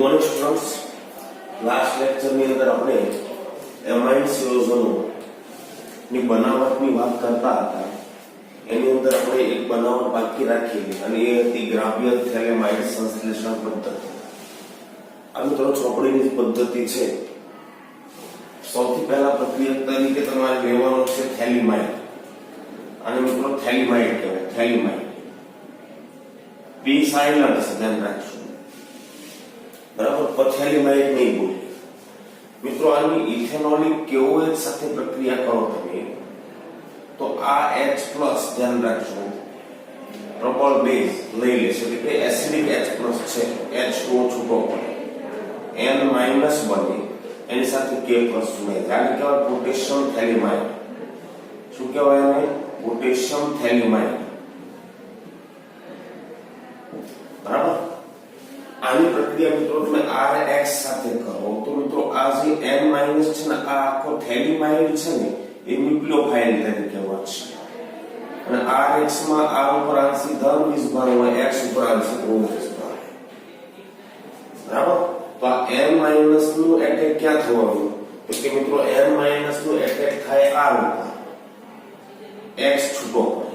Morning students, last લેક્ચરની અંદર આપણે amine સિરોઝોનો ની બનાવટની વાત કરતા હતા. એની અંદર આપણે એક બનાવટ બાકી રાખી અને એ હતી ગ્રાવ્ય થેલેમાઇડ સંશ્લેષણ પદ્ધતિ. આ મિત્રો ચોપડીની પદ્ધતિ છે. સૌથી પહેલા પ્રક્રિયા તરીકે તમારે લેવાનું છે થેલિમાઇડ. અને મિત્રો થેલિમાઇડ કહેવાય. થેલિમાઇડ પી સાયલન્ટ છે, ધ્યાન રાખજો. બરાબર, પથેલિમાઇડ નહીં બોલે. મિત્રો આની ઇથેનોલિક કેઓએચ સાથે પ્રક્રિયા કરો તમે તો આ H+ ધ્યાન રાખજો, પ્રબળ બેઝ લઈ લેશે એટલે કે એસિડિક H+ છે, H2O છૂટો પડે, N- બને, એની સાથે K+ જોડાય. આને કહેવાય પોટેશિયમ થેલિમાઇડ. શું કહેવાય એને? પોટેશિયમ થેલિમાઇડ. બરાબર. આની પ્રક્રિયા મિત્રો તમે Rx સાથે કરો તો મિત્રો આ જે N- છે ને, આ આખો થેલિમાઇડ છે ને એ ન્યુક્લિયોફાઇલ તરીકે વર્તશે. અને Rx માં R ઉપર આંશિક ધન વિષભાર હોય, X ઉપર આંશિક ઋણ વિષભાર. બરાબર. તો આ N- નું એટેક ક્યાં થવાનું? તો કે મિત્રો N- નું એટેક થાય R ઉપર, X છૂટો પડે.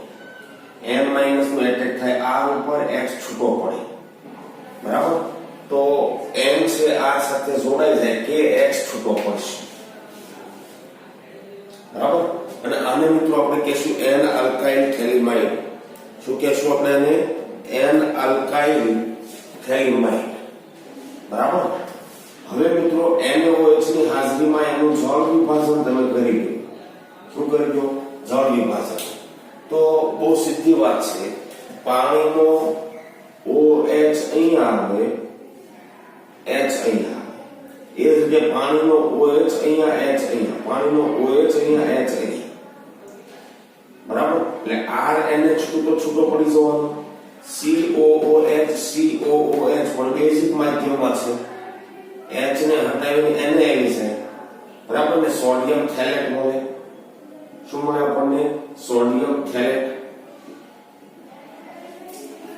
N- નું એટેક થાય R ઉપર, X છૂટો પડે. બરાબર. તો N છે R સાથે જોડાઈ જાય કે X છૂટો પડશે. બરાબર. અને આને મિત્રો આપણે કહેશું N આલ્કાઇલ થેલિમાઇડ. શું કહેશું આપણે આને? N alkyl phthalimide. બરાબર. હવે મિત્રો NaOH ની હાજરીમાં એનું જળ વિભાજન તમે કરી દો. શું કરી દો? જળ વિભાજન. તો બહુ સીધી વાત છે. પાણીનો OH અહીંયા આવે, H અહીંયા આવે. એ જ રીતે પાણીનો OH અહીંયા, H અહીંયા. પાણીનો OH અહીંયા, H અહીંયા. બરાબર. એટલે RNH2 તો છૂટો પડી જવાનો. COOH પણ બેઝિક માધ્યમમાં છે. H ને હટાવીને Na આવી જાય. બરાબર. ને સોડિયમ થેલેટ મળે. શું મળે આપણને? Sodium phthalate.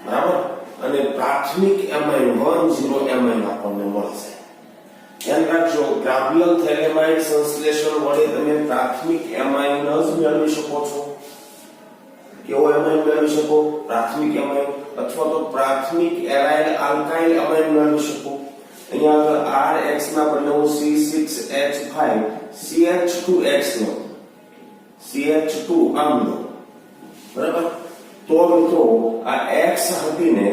બરાબર. અને પ્રાથમિક એમાઇન 10 એમાઇન આપણને મળશે. ધ્યાન રાખજો, ગ્રાવ્ય થેલેમાઇડ સંશ્લેષણ વડે તમે પ્રાથમિક એમાઇન જ મેળવી શકો છો. કેવો એમાઇન મેળવી શકો? પ્રાથમિક એમાઇન, અથવા તો પ્રાથમિક એરાઇડ આલ્કાઇલ એમાઇન મેળવી શકો. અહીંયા આગળ Rx ના બદલે હું C6H5 CH2X લો, CH2 આમ લો. બરાબર. તો મિત્રો આ X હટીને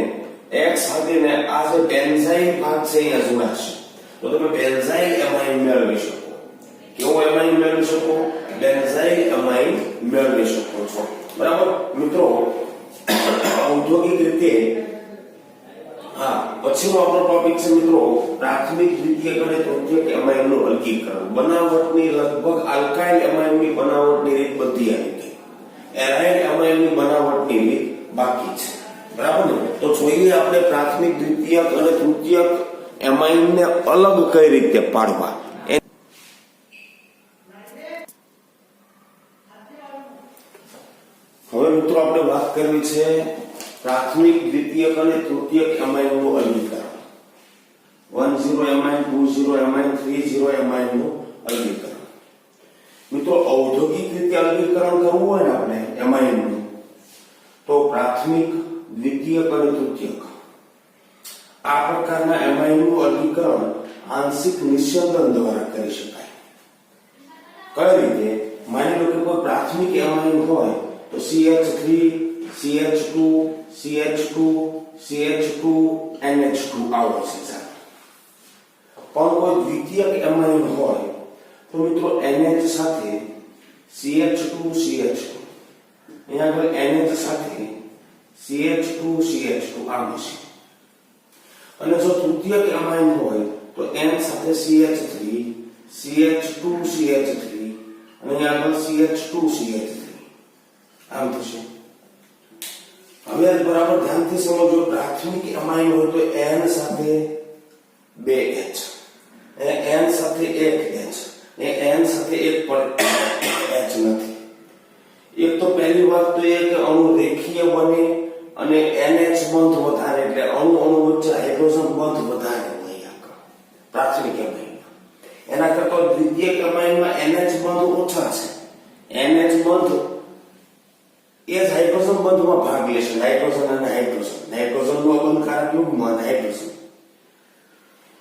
આ જે બેન્ઝાઇલ ભાગ છે અહીંયા જોડાશે. તો તમે બેન્ઝાઇલ એમાઇન મેળવી શકો. કેવો એમાઇન મેળવી શકો? બેન્ઝાઇલ એમાઇન મેળવી શકો છો. બરાબર. મિત્રો ઔદ્યોગિક રીતે પછીનો આપણો ટોપિક છે મિત્રો પ્રાથમિક, દ્વિતીયક અને તૃતીયક એમાઇનનું વર્ગીકરણ. બનાવટની લગભગ આલ્કાઇલ એમાઇનની બનાવટની રીત બધી આવી ગઈ. એરાઇડ એમાઇનની બનાવટની રીત બાકી છે. બરાબર ને? તો જોઈએ આપણે પ્રાથમિક, દ્વિતીયક અને તૃતીયક એમાઇનને અલગ કઈ રીતે પાડવા. હવે મિત્રો આપણે વાત કરવી છે પ્રાથમિક, દ્વિતીયક અને તૃતીયક એમાઇનનું અલગીકરણ. 10 એમાઇન, 20 એમાઇન, 30 એમાઇનનું અલગીકરણ. મિત્રો ઔદ્યોગિક રીતે અલગીકરણ કરવું હોય ને આપણે એમાઇનનું, તો પ્રાથમિક, દ્વિતીયક અને તૃતીયક આ પ્રકારના એમાઇનનું અલગીકરણ આંશિક નિસ્યંદન દ્વારા કરી શકાય. કઈ રીતે? માની લો કે કોઈ પ્રાથમિક એમાઇન હોય તો CH3 CH2 CH2 CH2 NH2 આવો છે. પણ કોઈ દ્વિતીયક એમાઇન હોય તો મિત્રો NH સાથે CH2 CH2, અહીંયા આગળ NH સાથે CH2 CH2 આમ છે. અને જો તૃતીયક એમાઇન હોય તો N સાથે CH3 CH2 CH3 અને અહીંયા આગળ CH2 CH3 આમ થશે. હવે બરાબર ધ્યાનથી સમજો. પ્રાથમિક એમાઇન હોય તો N સાથે 2H, N સાથે 1H, N સાથે 1 પણ H નથી. એક તો પહેલી વાત તો એ કે અણુ રેખીય બને અને NH બંધ વધારે, એટલે અણુ વચ્ચે હાઇડ્રોજન બંધ વધારે હોય. એ જ હાઇડ્રોજન બંધમાં ભાગ લેશે, નાઇટ્રોજન અને હાઇડ્રોજન. નાઇટ્રોજનનું અબંધકારક યુગ્મ હાઇડ્રોજન.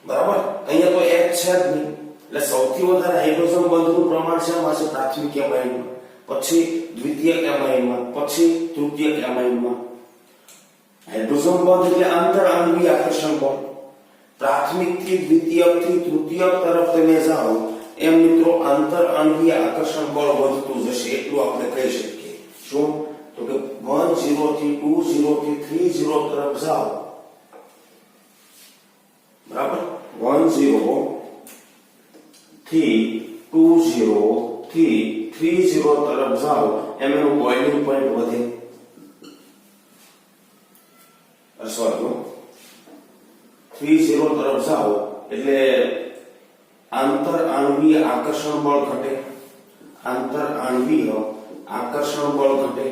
બરાબર, અહીંયા તો H છે જ નહીં, એટલે સૌથી વધારે હાઇડ્રોજન બંધનું પ્રમાણ છે એમાં છે પ્રાથમિક એમાઇનમાં, પછી દ્વિતીયક એમાઇનમાં, પછી તૃતીયક એમાઇનમાં. હાઇડ્રોજન બંધ એટલે આંતર આણ્વિક આકર્ષણ બળ. પ્રાથમિક થી દ્વિતીયક થી તૃતીયક તરફ તમે જાઓ એમ મિત્રો આંતર આણ્વિક આકર્ષણ બળ વધતું જશે, એટલું આપણે કહી શકીએ. શું? તો કે 10 થી 20 થી 30 તરફ જાઓ, બરાબર, 10 થી 20 થી 30 તરફ જાઓ એમ એનું બોઇલિંગ પોઈન્ટ વધે. સોરી, 30 તરફ જાઓ એટલે આંતર આણ્વીય આકર્ષણ બળ ઘટે. આંતર આણ્વીય આકર્ષણ બળ ઘટે.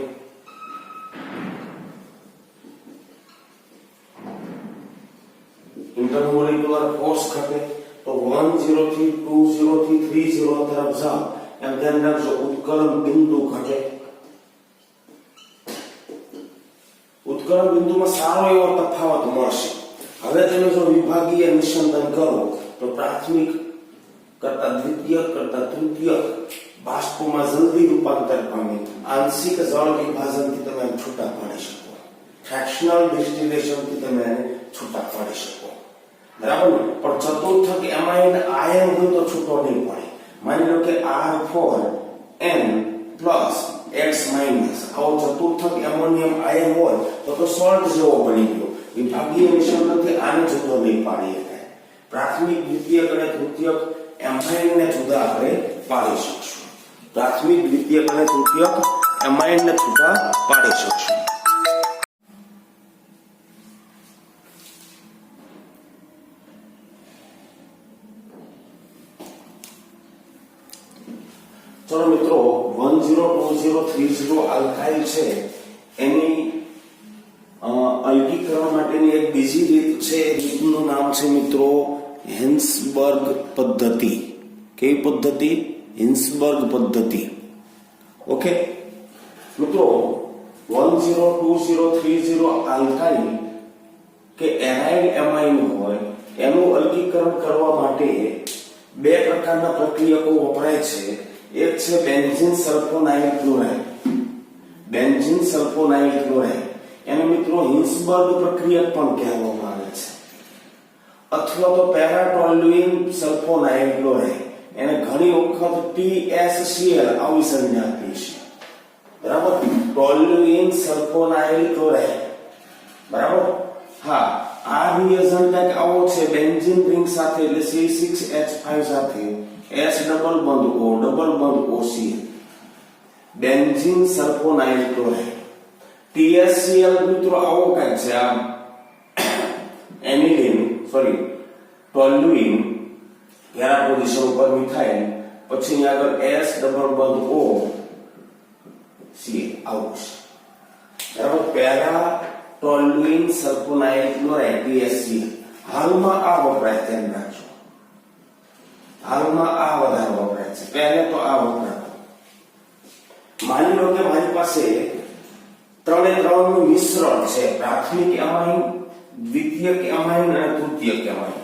ઇન્ટરમોલિક્યુલર ફોર્સ ઘટે. તો 10 થી 20 થી 30 તરફ જાઓ એમ ધ્યાન રાખજો ઉત્કલન બિંદુ ઘટે. ઉત્કલન બિંદુમાં સારો એવો તફાવત મળશે. હવે તમે જો વિભાગીય નિસ્યંદન કરો તો પ્રાથમિક કરતા દ્વિતીયક કરતા તૃતીયક બાષ્પોમાં જલ્દી રૂપાંતર પામે. આંશિક જળ વિભાજનથી તમે છૂટા પાડી શકો, ફ્રેક્શનલ ડિસ્ટિલેશનથી તમે છૂટા પાડી શકો, બરાબર ને? પણ ચતુર્થક એમાઇન આયન હોય તો છૂટો નહીં પડે. માની લો કે R4N પ્લસ X માઇનસ આવો ચતુર્થક એમોનિયમ આયન હોય તો સોલ્ટ જેવો બની ગયો. વિભાગીય નિસ્યંદનથી આને જુદો નહીં પાડી શકાય. પ્રાથમિક દ્વિતીયક અને તૃતીયક એમાઇનને જુદા આપણે પાડી શકશું. પ્રાથમિક દ્વિતીયક અને તૃતીયક એમાઇનને જુદા પાડી શકશું. ચલો મિત્રો, 10 20 30 આલ્કાઇલ છે એની અલગીકરણ માટેની એક બીજી રીત છે. રીતનું નામ છે મિત્રો હિન્સબર્ગ પદ્ધતિ. કેવી પદ્ધતિ? હિન્સબર્ગ પદ્ધતિ. ઓકે મિત્રો, 10 20 30 આલ્કાઇલ કે એરાઇલ એમાઇન હોય એનું અલગીકરણ કરવા માટે બે પ્રકારના પ્રક્રિયકો વપરાય છે. એક છે benzene sulphonyl chloride. Benzene sulphonyl chloride એને મિત્રો હિન્સબર્ગ પ્રક્રિયક પણ કહેવામાં આવે છે, અથવા તો પેરાટોલ્યુઇન સલ્ફોનાઇલ ક્લોરાઇડ એને ઘણી વખત TSCl આવી સંજ્ઞા આપી છે, બરાબર? ટોલ્યુઇન સલ્ફોનાઇલ ક્લોરાઇડ, બરાબર? હા, આ રિએજન્ટ કંઈક આવો છે. બેન્ઝીન રિંગ સાથે એટલે C6H5 સાથે S ડબલ બંધ O ડબલ બંધ OCl, benzene sulphonyl chloride. TSCl મિત્રો આવો કંઈક છે. આ એનિલિન ટોલ્યુઇન પેરા પોઝિશન ઉપર મિથાઇલ, પછી આગળ S ડબલ બંધ O Cl આવું છે, બરાબર? Para toluene sulphonyl chloride TSCl. હાલમાં આ વપરાય, ધ્યાન રાખજો. હાલમાં આ વધારે વપરાય છે, પહેલે તો આ વપરાતો. માની લો કે મારી પાસે 3 નું મિશ્રણ છે. પ્રાથમિક એમાઇન, દ્વિતીયક એમાઇન અને તૃતીયક એમાઇન.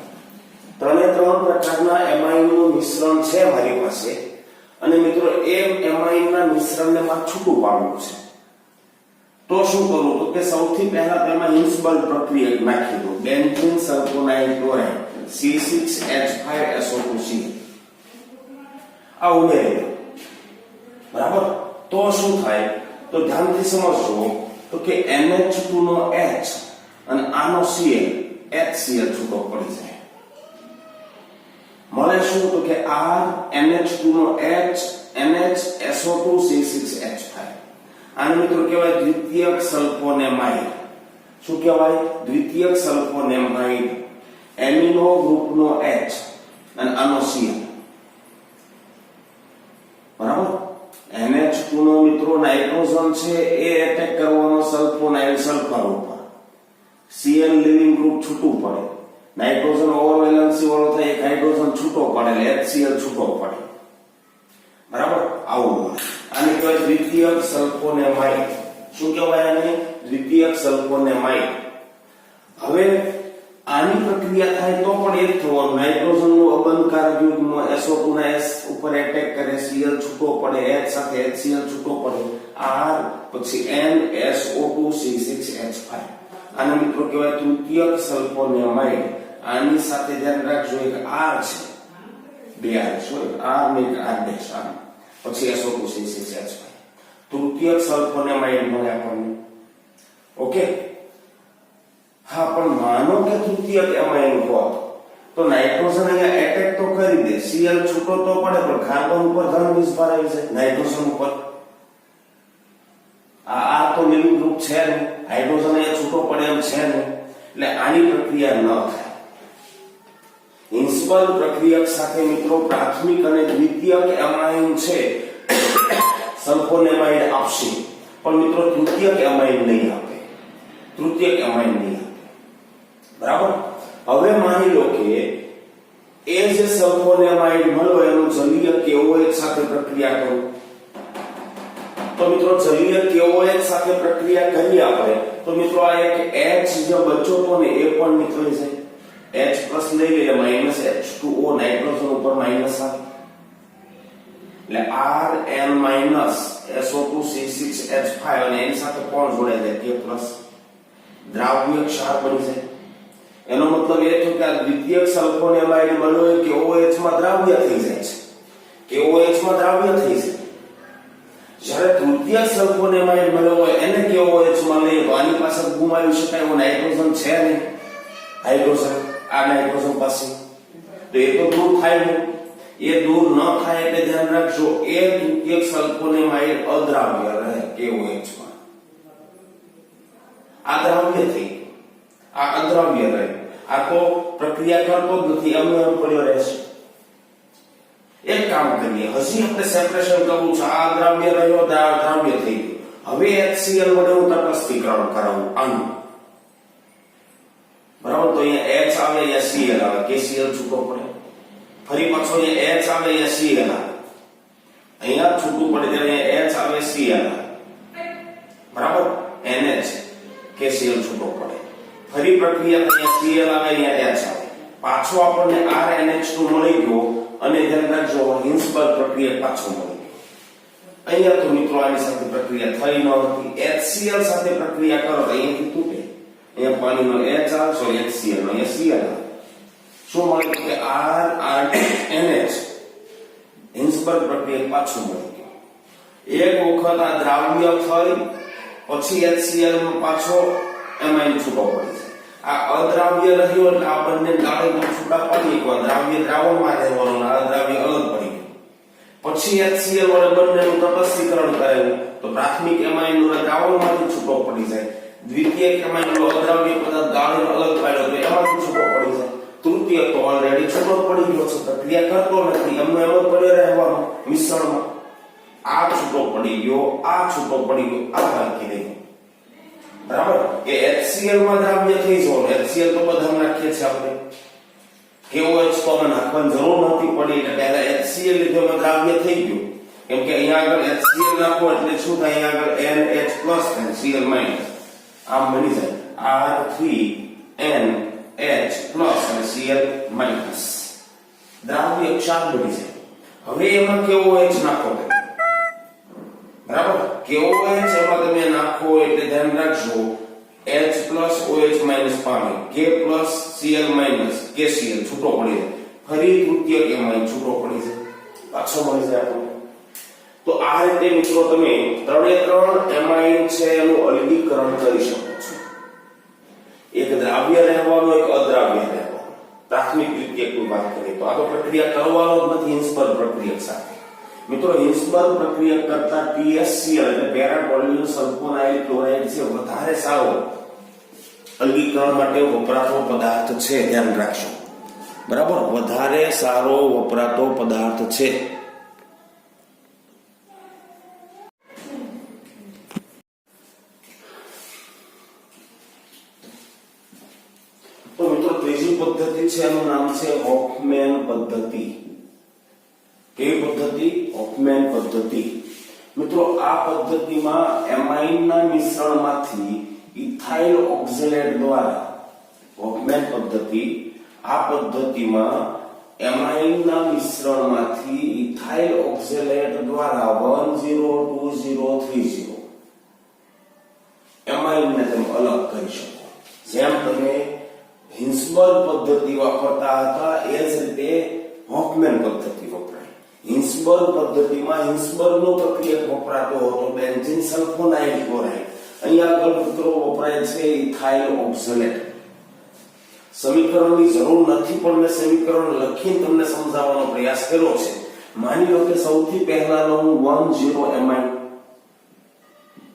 3 પ્રકારના એમાઇનનું મિશ્રણ છે મારી પાસે. અને મિત્રો એ એમાઇનના મિશ્રણને મારે છૂટું પાડવું છે. તો શું કરવું? તો કે સૌથી પહેલા તેમાં હિન્સબર્ગ પ્રક્રિયક નાખી દો. બેન્ઝીન સલ્ફોનાઇલ ક્લોરાઇડ C6H5SO2Cl આ ઉમેરી દો, બરાબર? તો શું થાય? તો ધ્યાનથી સમજજો તો કે NH2 નો H અને આનો Cl HCl છૂટો પડી જાય. મળે શું? તો કે R NH2 નો H NH SO2 C6H5. આને મિત્રો કહેવાય દ્વિતીયક સલ્ફોનેમાઇડ. શું કહેવાય? દ્વિતીયક સલ્ફોનેમાઇડ. એમિનો ગ્રુપનો H અને આનો Cl, બરાબર? NH2 નો મિત્રો નાઇટ્રોજન છે એ એટેક કરવાનો સલ્ફોનાઇલ સલ્ફર ઉપર. Cl લિવિંગ ગ્રુપ છૂટું પડે, નાઇટ્રોજન ઓવરવેલન્સી વાળો થાય, એક હાઇડ્રોજન છૂટો પડે એટલે HCl છૂટો પડે, બરાબર? આવું આને કહેવાય દ્વિતીયક સલ્ફોનેમાઇડ. શું કહેવાય આને? દ્વિતીયક સલ્ફોનેમાઇડ. હવે આની પ્રક્રિયા થાય તો પણ એ જ થવાનું. નાઇટ્રોજનનું અબંધકારક યુગ્મ SO2 ના S ઉપર એટેક કરે, Cl છૂટો પડે, H સાથે HCl છૂટો પડે, R પછી NSO2C6H5. આને મિત્રો કહેવાય તૃતીયક સલ્ફોનેમાઇડ. આની સાથે ધ્યાન રાખજો એક R છે, બે R છે, R ને એક R ડેશ R પછી SO2C6H5. તૃતીયક સલ્ફોનેમાઇડ મળે આપણને. ઓકે. હા, પણ માનો કે તૃતીયક એમાઇન હોત તો નાઇટ્રોજન અહીંયા એટેક તો કરી દે, Cl છૂટો તો પડે, પણ કાર્બન ઉપર ધન વિસ્ફાર આવી જાય નાઇટ્રોજન ઉપર. આ તો લીલું ગ્રુપ છે ને, હાઇડ્રોજન અહીંયા છૂટો પડે એમ છે ને, એટલે આની પ્રક્રિયા ન થાય. હિન્સબર્ગ પ્રક્રિયક સાથે મિત્રો પ્રાથમિક અને દ્વિતીયક એમાઇન છે સલ્ફોનેમાઇડ આપશે, પણ મિત્રો તૃતીયક એમાઇન નહીં આપે. તૃતીયક એમાઇન નહીં આપે. બરાબર. હવે માની લો કે એ જે સલ્ફોનેમાઇડ મળ્યો એનું જલીય KOH સાથે પ્રક્રિયા કરો તો મિત્રો જલીય KOH સાથે પ્રક્રિયા કરીએ આપણે તો મિત્રો આ એક H જે બચ્યો તો ને એ પણ નીકળી જાય. H પ્લસ લઈ લઈએ -H2O નાઇટ્રોજન ઉપર માઈનસ આવે એટલે Rn SO2C6H5 અને એની સાથે કોણ જોડાય જાય K પ્લસ દ્રાવ્ય ક્ષાર બની જાય. એનો મતલબ એ થયો કે આ દ્વિતીયક સલ્ફોનેમાઇડ મળ્યો એ KOH માં દ્રાવ્ય થઈ જાય છે. KOH માં દ્રાવ્ય થઈ જાય. જ્યારે તૃતીયક સલ્ફોનેમાઇડ મળ્યો હોય એને KOH માં લઈએ તો આની પાસે ગુમાવી શકાય એવો નાઇટ્રોજન છે નહીં. હાઇડ્રોજન આ નાઇટ્રોજન પાસે તો એ તો દૂર થાય ને. એ દૂર ન થાય એટલે ધ્યાન રાખજો એ તૃતીયક સલ્ફોનેમાઇડ અદ્રાવ્ય રહે KOH માં. આ દ્રાવ્ય થઈ આ અદ્રાવ્ય રહે. આ તો પ્રક્રિયા કરતો જ નથી, એમ પડ્યો રહેશે. એક કામ કરીએ, હજી આપણે સેપરેશન કરવું છે. આ દ્રાવ્ય રહ્યો, દ્રાવ્ય થઈ ગયો. હવે HCl વડે હું તટસ્થીકરણ કરાવું આનું. બરાબર. તો અહીંયા H આવે, અહીંયા Cl આવે, KCl છૂટો પડે. ફરી પાછો અહીંયા H આવે, અહીંયા Cl આવે. અહીંયા છૂટું પડે ત્યારે અહીંયા H આવે, Cl આવે. બરાબર. NH KCl છૂટો પડે. ફરી પ્રક્રિયા અહીંયા Cl આવે, અહીંયા H આવે. પાછો આપણને RNH2 મળી ગયો અને ધ્યાન રાખજો હિન્સબર્ગ પ્રક્રિયા પાછો મળી ગયો. અહીંયા તો મિત્રો આની સાથે પ્રક્રિયા થઈ ન હતી. HCl સાથે પ્રક્રિયા કરો તો અહીંયાથી તૂટે. અહીંયા પાણીનો H આવે, સોરી HCl નો અહીંયા Cl આવે. શું મળે કે RNH હિન્સબર્ગ પ્રક્રિયા પાછું મળી ગયું. એક વખત આ દ્રાવ્ય થઈ પછી HCl માં પાછો એમાઇન છૂટો પડી જાય. આ અદ્રાવ્ય રહ્યો એટલે આ બંને ગાળો છૂટા પડી ગયો. દ્રાવ્ય દ્રાવણમાં રહેવાનું, આ દ્રાવ્ય અલગ પડી ગયું. પછી HCl વડે બંનેનું તટસ્થીકરણ કરાયું તો પ્રાથમિક એમાઇન નો દ્રાવણમાંથી છૂટો પડી જાય. દ્વિતીયક એમાઇન નો અદ્રાવ્ય પદાર્થ ગાળીને અલગ પાડ્યો તો એમાંથી છૂટો પડી જાય. તૃતીયક તો ઓલરેડી છૂટો પડી ગયો છે, પ્રક્રિયા કરતો નથી, એમનો એમ જ પડ્યો રહેવાનો મિશ્રણમાં. આ છૂટો પડી ગયો, આ છૂટો પડી ગયો, આ બાકી રહી. બરાબર. એ HCl માં દ્રાવ્ય થઈ જવાનું. HCl તો બધા નાખીએ છીએ આપણે. KOH તો અમે નાખવાની જરૂર નથી પડી એટલે પહેલા HCl લીધો દ્રાવ્ય થઈ ગયું. કેમ કે અહીંયા આગળ HCl નાખો એટલે શું થાય? અહીંયા આગળ NH પ્લસ થાય, Cl માઈનસ. આમ બની જાય R3NH પ્લસ અને Cl માઈનસ. દ્રાવ્ય ક્ષાર બની જાય. હવે એમાં KOH નાખો. બરાબર. KOH એમાં તમે નાખો એટલે ધ્યાન રાખજો H પ્લસ OH માઈનસ પામે, K plus Cl minus KCl છૂટો પડી જાય. ફરી તૃતીયક એમાઇન છૂટો પડી જાય, પાછો મળી જાય આપણને. તો આ રીતે મિત્રો તમે ત્રણે ત્રણ એમાઇન છે એનું અલગીકરણ કરી શકો છો. એક દ્રાવ્ય રહેવાનો, એક અદ્રાવ્ય રહેવાનો. પ્રાથમિક દ્વિતીયકની વાત કરીએ તો આ તો પ્રક્રિયા કરવાનો જ નથી હિન્સબર્ગ પ્રક્રિયક સાથે. મિત્રો હિન્સબર્ગ પ્રક્રિયા કરતા TSCl એટલે પેરા ટોલ્યુઅલ સલ્ફોનાઇલ ક્લોરાઇડ છે વધારે સારો અલગીકરણ માટે વપરાતો પદાર્થ છે. ધ્યાન રાખજો. બરાબર. વધારે સારો વપરાતો પદાર્થ છે. તો મિત્રો ત્રીજી પદ્ધતિ છે એનું નામ છે હોફમેન પદ્ધતિ. કેવી પદ્ધતિ? હોફમેન પદ્ધતિ. મિત્રો આ પદ્ધતિમાં એમાઇનના મિશ્રણ ઇથાઇલ ઓક્ઝેલેટ દ્વારા હોફમેન પદ્ધતિ, આ પદ્ધતિમાં એમાઇનના મિશ્રણમાંથી ઇથાઇલ ઓક્ઝેલેટ દ્વારા 102030 એમાઇનને તમે અલગ કરી શકો. જેમ તમે હિન્સબર્ગ પદ્ધતિ વાપરતા હતા એ જ રીતે હોફમેન પદ્ધતિ વપરાય. હિન્સબર્ગ પદ્ધતિમાં હિન્સબર્ગનો પ્રક્રિયક વપરાતો હતો બેન્ઝીન સલ્ફોનાઇલ ક્લોરાઇડ. અહીંયા આગળ મિત્રો વપરાય છે ઇથાઇલ ઓક્ઝેલેટ. સમીકરણની જરૂર નથી પણ મેં સમીકરણ લખીને તમને સમજાવવાનો પ્રયાસ કર્યો છે. માની લો કે સૌથી પહેલાનો 10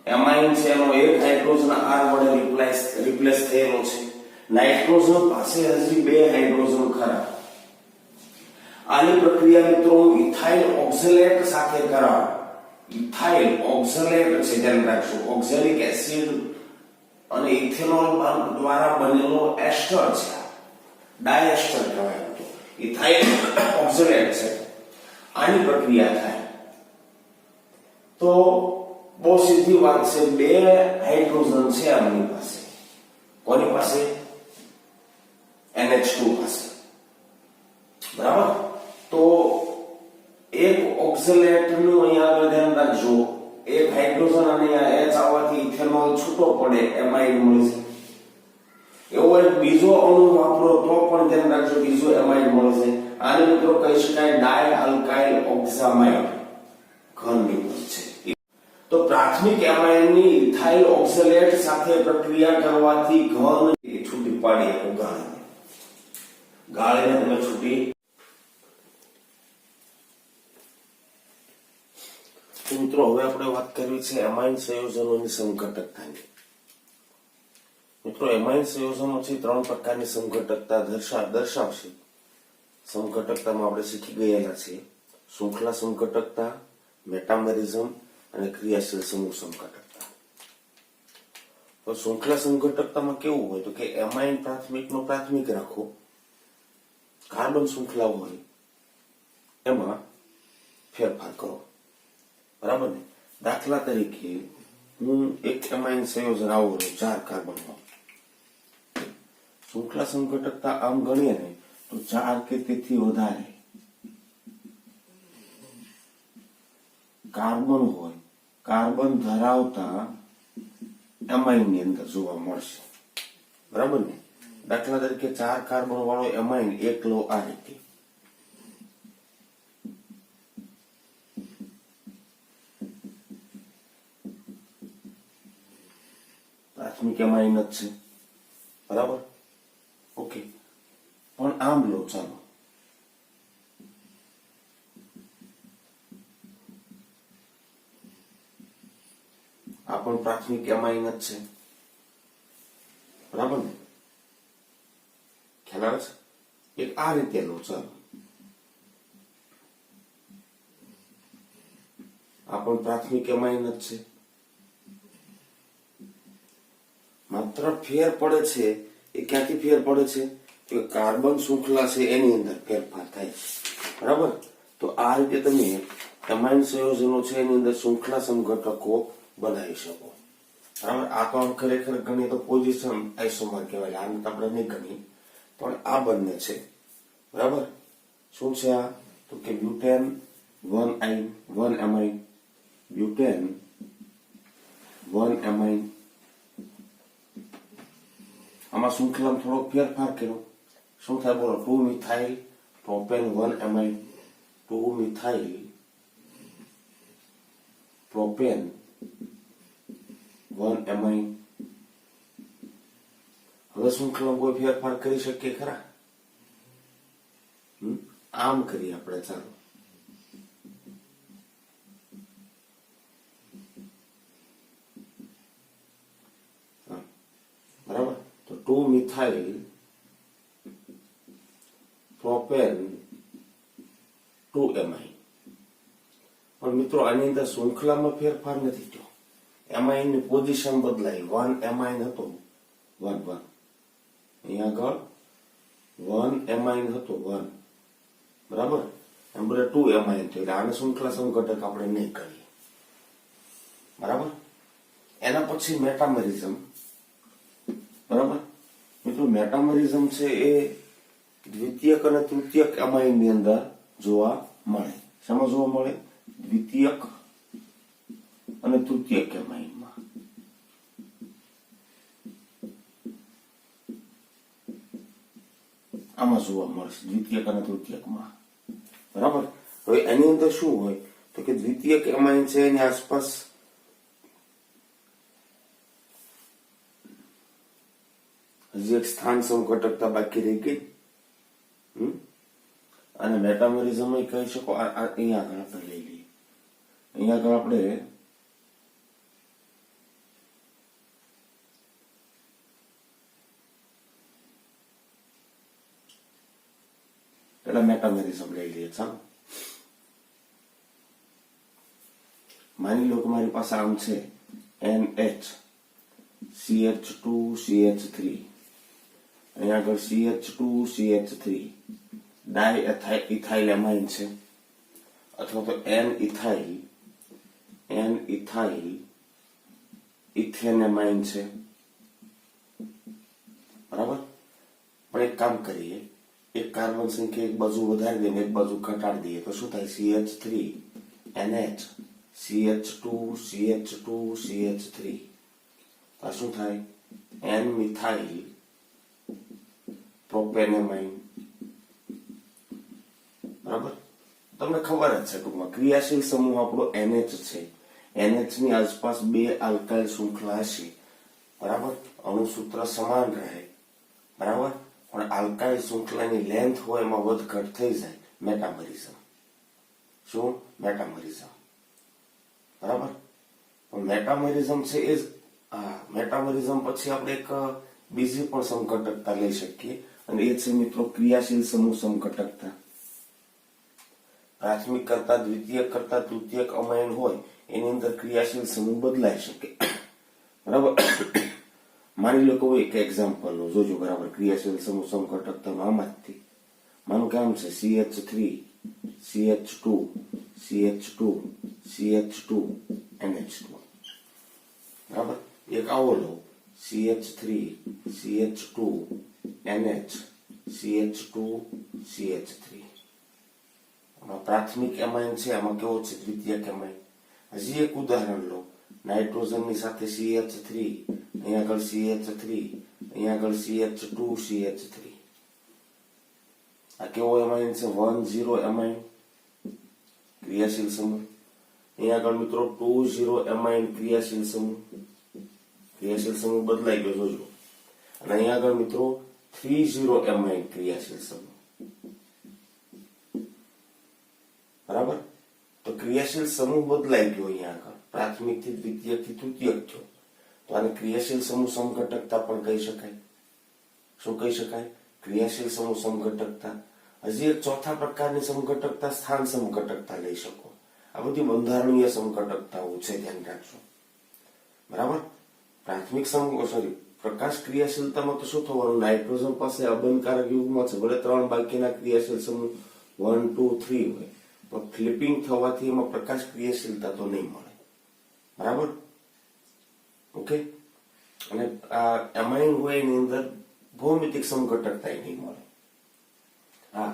એમાઇન છે એનો એક હાઇડ્રોજન R વડે રિપ્લેસ થયેલો છે. નાઇટ્રોજન પાસે હજી બે હાઇડ્રોજન ખરા. આની પ્રક્રિયા મિત્રો ઇથાઇલ ઓક્ઝેલેટ સાથે કરાવ. ઇથાઇલ ઓક્ઝેલેટ છે, ધ્યાન રાખજો. ઓક્ઝેલિક એસિડ અને ઇથેનોલ દ્વારા બનેલો એસ્ટર છે, ડાયએસ્ટર કહેવાય. ઇથાઇલ ઓક્ઝેલેટ છે. આની પ્રક્રિયા થાય તો બહુ સીધી વાત છે. બે હાઇડ્રોજન છે આમની પાસે. કોની પાસે? NH2 પાસે. બરાબર. તો એક ઓક્ઝેલેટ નું અહીંયા આગળ ધ્યાન રાખજો. એક હાઇડ્રોજન અને H આવવાથી ઇથેનોલ છૂટો પડે, એમાઇડ મળે છે. એવો એક બીજો અણુ વાપરો તો પણ ધ્યાન રાખજો, બીજો એમાઇડ મળે છે. આને મિત્રો કહી શકાય ડાય આલ્કાઇલ ઓક્ઝામાઇડ ઘન નિપજ છે. તો પ્રાથમિક એમાઇનની ઇથાઇલ ઓક્ઝેલેટ સાથે પ્રક્રિયા કરવાથી ઘન છૂટી પાડી એક ગાળીને તમે છૂટી. મિત્રો હવે આપણે વાત કરવી છે એમાઇન સંયોજનોની સમઘટકતાની. મિત્રો એમાઇન સંયોજનો છે ત્રણ પ્રકારની સમઘટકતા દર્શાવશે. સમઘટકતામાં આપણે શીખી ગયેલા છે શૃંખલા સમઘટકતા, મેટામેરિઝમ અને ક્રિયાશીલ સમૂહ સમઘટકતા. તો શૃંખલા સમઘટકતામાં કેવું હોય તો કે એમાઇન પ્રાથમિકનો પ્રાથમિક રાખો, કાર્બન શૃંખલા હોય એમાં ફેરફાર કરો. બરાબર ને? દાખલા તરીકે હું એક એમાઇન સંયોજન આવું 4 કાર્બન નો શૃંખલા સમઘટકતા આમ ગણીએ ને તો 4 કે તેથી વધારે કાર્બન હોય, કાર્બન ધરાવતા એમાઇન ની અંદર જોવા મળશે. બરાબર ને? દાખલા તરીકે 4 કાર્બન વાળો એમાઇન એકલો આ રીતે. પ્રાથમિક એમાઇન જ છે. બરાબર? ઓકે. પણ આમ લો, ચાલો આ પણ પ્રાથમિક એમાઇન જ છે. બરાબર ને? ખ્યાલ આવે છે? એક આ રીતે લો, ચાલો આ પણ પ્રાથમિક એમાઇન જ છે. માત્ર ફેર પડે છે એ ક્યાંથી ફેર પડે છે કે કાર્બન શૃંખલા છે એની અંદર ફેરફાર થાય છે. બરાબર? તો આ રીતે તમે એમાઇન સંયોજનો છે એની અંદર શૃંખલા સમઘટકો બનાવી શકો. બરાબર? આ તો ખરેખર ગણીએ તો પોઝિશન આઇસોમર કહેવાય. આને તો આપણે નહીં ગણીએ, પણ આ બંને છે. બરાબર? શું છે આ? તો કે બ્યુટેન 1 એમાઇન, બ્યુટેન 1 એમાઇન. આમાં શૃંખલામાં થોડો ફેરફાર કર્યો. શું થાય બોલો? 2 methyl propane 1 amine, 2 methyl propane 1 amine. હવે શૃંખલામાં કોઈ ફેરફાર કરી શકીએ ખરા? આમ કરીએ આપણે, ચાલો બરાબર. તો 2 મિથાઇલ પ્રોપેન 2 એમાઇન. પણ મિત્રો આની અંદર શૃંખલામાં ફેરફાર નથી થયો. એમાઇન ની પોઝિશન બદલાઈ. 1 એમાઇન હતો 1 અહીંયા આગળ 1 એમાઇન હતો 1. બરાબર? એમ બરાબર 2 એમાઇન થયો. એટલે આને શૃંખલા સમઘટક આપણે નહીં કરીએ. બરાબર? એના પછી મેટામેરિઝમ. મિત્રો મેટામરિઝમ છે એ દ્વિતીયક અને તૃતીયક એમાઇન ની અંદર જોવા મળે. શામાં જોવા મળે? દ્વિતીયક અને તૃતીયક એમાઇનમાં. આમાં જોવા મળશે દ્વિતીયક અને તૃતીયકમાં. બરાબર. હવે એની અંદર શું હોય તો કે દ્વિતીયક એમાઇન છે એની આસપાસ હજી એક સ્થાન સમઘટકતા બાકી રહી ગઈ. અને મેટામરિઝમ કહી શકો. અહીંયા આગળ આપણે લઈ લઈએ. અહીંયા આગળ આપણે પેલા મેટામરિઝમ લઈ લઈએ. ચાલો માની લો કે મારી પાસે આમ છે NH CH2 CH3, અહીંયા આગળ CH2 CH3 ડાયઇથાઇલ એમાઇન છે, અથવા તો N-ઇથાઇલ ઇથેન એમાઇન છે. બરાબર. પણ એક કામ કરીએ, એક કાર્બન સંખ્યા એક બાજુ વધારી દઈએ એક બાજુ ઘટાડી દઈએ તો શું થાય? CH3 NH CH2 CH2 CH3. આ શું થાય? N-મિથાઇલ પ્રોપેનેમાઇન. બરાબર. તમને ખબર જ છે ટૂંકમાં ક્રિયાશીલ સમૂહ આપણો NH છે. NH ની આસપાસ બે આલ્કાઇલ શૃંખલા હશે. બરાબર. અણુસૂત્ર સમાન રહે. બરાબર. પણ આલ્કાઇલ શૃંખલાની લેન્થ હોય એમાં વધઘટ થઈ જાય. મેટામરિઝમ. શું? મેટામરિઝમ. બરાબર. પણ મેટામરિઝમ છે એ મેટામરિઝમ પછી આપણે એક બીજી પણ સમઘટકતા લઈ શકીએ અને એ છે મિત્રો ક્રિયાશીલ સમૂહ સમઘટકતા. પ્રાથમિક કરતા દ્વિતીયક કરતા તૃતીયક અમાઇન હોય એની અંદર ક્રિયાશીલ સમૂહ બદલાઈ શકે. બરાબર. માની લો કોઈ એક એક્ઝામ્પલ નો જોજો. બરાબર. ક્રિયાશીલ સમૂહ સમઘટકતા આમાંથી માનું કે આમ છે CH3 CH2 CH2 CH2 NH2. બરાબર. એક આવો લો CH3 CH2 NH CH2 CH3. પ્રાથમિક એમાઇન છે, આમાં કેવો છે? દ્વિતીયક એમાઇન. હજી એક ઉદાહરણ લો. નાઇટ્રોજન ની સાથે CH3, અહીંયા આગળ CH3, અહીંયા આગળ CH2 CH3. આ કેવો એમાઇન છે? 1,0 એમાઇન ક્રિયાશીલ સમૂહ. અહીંયા આગળ મિત્રો 2,0 એમાઇન ક્રિયાશીલ સમૂહ. ક્રિયાશીલ સમૂહ બદલાઈ ગયો જોજો. અને અહીંયા આગળ મિત્રો 3,0 એમાઇન ક્રિયાશીલ સમૂહ. બરાબર. તો ક્રિયાશીલ સમૂહ બદલાઈ ગયો. અહીંયા આગળ પ્રાથમિક થી દ્વિતીયક થી તૃતીયક થયો. તો આને ક્રિયાશીલ સમૂહ સમઘટકતા પણ કહી શકાય. શું કહી શકાય? ક્રિયાશીલ સમૂહ સમઘટકતા. હજી એક ચોથા પ્રકારની સમઘટકતા સ્થાન સમઘટકતા લઈ શકો. આ બધી બંધારણીય સમઘટકતાઓ છે, ધ્યાન રાખજો. બરાબર. પ્રાથમિક પ્રકાશ ક્રિયાશીલતામાં તો શું થવાનું? નાઇટ્રોજન પાસે અબંધકારક યુગ્મ છે, ભલે 3 બાકીના ક્રિયાશીલ સમૂહ 1 2 3 હોય, પણ ફ્લિપિંગ થવાથી એમાં પ્રકાશ ક્રિયાશીલતા તો નહીં મળે. બરાબર. ઓકે. અને આ એમાઇન હોય એની અંદર ભૌમિતિક સમઘટકતા નહીં મળે. હા,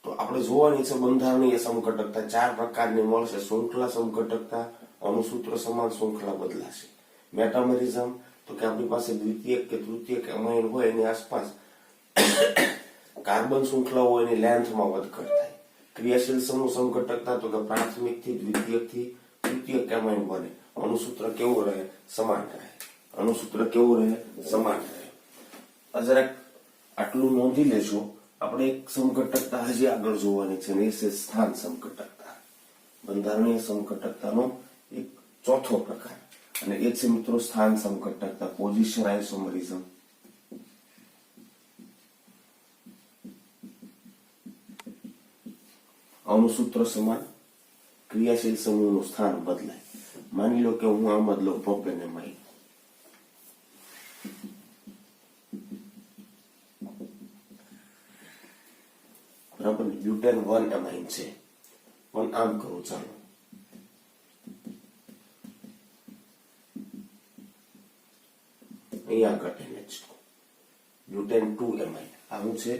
તો આપણે જોવાની છે બંધારણીય સમઘટકતા 4 પ્રકારની મળશે. શૃંખલા સમઘટકતા, અણુસૂત્ર સમાન શૃંખલા બદલાશે. મેટામરિઝમ તો કે આપણી પાસે દ્વિતીયક કે તૃતીયક એમાઇન હોય એની આસપાસ કાર્બન શૃંખલાઓ એની લેન્થમાં વધઘટ થાય. ક્રિયાશીલ સમૂહ સમઘટકતા તો કે પ્રાથમિક થી દ્વિતીયક થી તૃતીયક એમાઇન બને. અણુસૂત્ર કેવું રહે? સમાન રહે. અણુસૂત્ર કેવું રહે? સમાન રહે. જરાક આટલું નોંધી લેશો. આપણે એક સમઘટકતા હજી આગળ જોવાની છે, એ છે સ્થાન સમઘટકતા. બંધારણીય સમઘટકતાનો એક ચોથો પ્રકાર, અને એ છે મિત્રો સ્થાન સમઘટકતા, પોઝિશન આઇસોમરિઝમ. અણુસૂત્ર સમાન, ક્રિયાશીલ સમૂહનું સ્થાન બદલાય. માની લો કે હું આમ જ લઉં પ્રોપેનેમાઇન. બરાબર. બ્યુટેન 1 એમાઇન છે, પણ આમ કરું. ચાલો અહીંયા આગળ NH2. Butane 2 amine. આ શું છે?